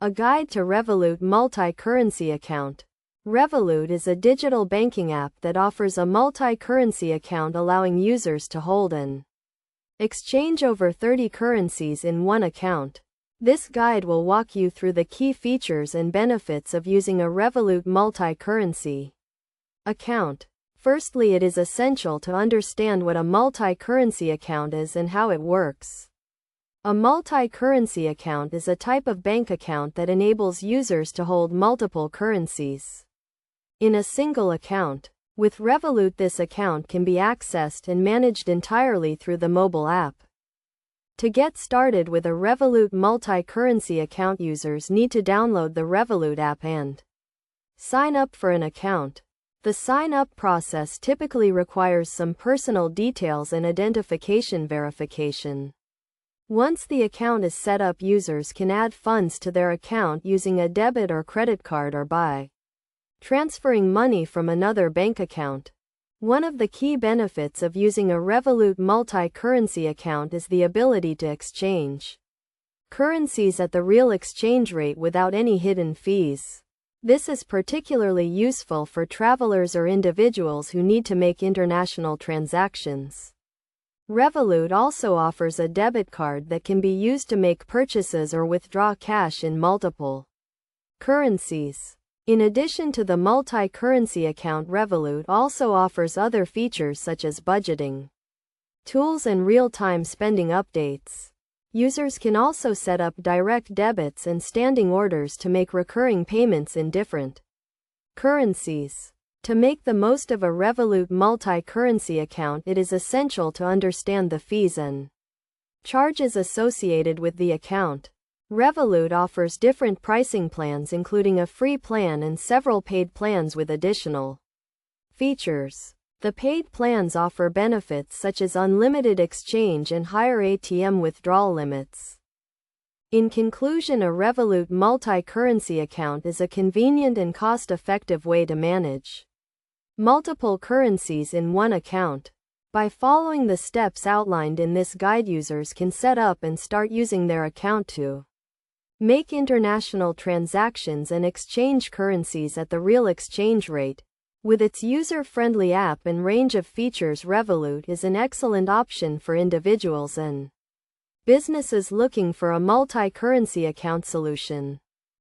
A guide to Revolut multi-currency account. Revolut is a digital banking app that offers a multi-currency account allowing users to hold and exchange over 30 currencies in one account. This guide will walk you through the key features and benefits of using a Revolut multi-currency account. Firstly, it is essential to understand what a multi-currency account is and how it works. A multi-currency account is a type of bank account that enables users to hold multiple currencies in a single account. With Revolut, this account can be accessed and managed entirely through the mobile app. To get started with a Revolut multi-currency account, users need to download the Revolut app and sign up for an account. The sign-up process typically requires some personal details and identification verification. Once the account is set up, users can add funds to their account using a debit or credit card or by transferring money from another bank account. One of the key benefits of using a Revolut multi-currency account is the ability to exchange currencies at the real exchange rate without any hidden fees. This is particularly useful for travelers or individuals who need to make international transactions. Revolut also offers a debit card that can be used to make purchases or withdraw cash in multiple currencies. In addition to the multi-currency account, Revolut also offers other features such as budgeting tools and real-time spending updates. Users can also set up direct debits and standing orders to make recurring payments in different currencies. To make the most of a Revolut multi-currency account, it is essential to understand the fees and charges associated with the account. Revolut offers different pricing plans, including a free plan and several paid plans with additional features. The paid plans offer benefits such as unlimited exchange and higher ATM withdrawal limits. In conclusion, a Revolut multi-currency account is a convenient and cost-effective way to manage multiple currencies in one account. By following the steps outlined in this guide, users can set up and start using their account to make international transactions and exchange currencies at the real exchange rate. With its user-friendly app and range of features, Revolut is an excellent option for individuals and businesses looking for a multi-currency account solution.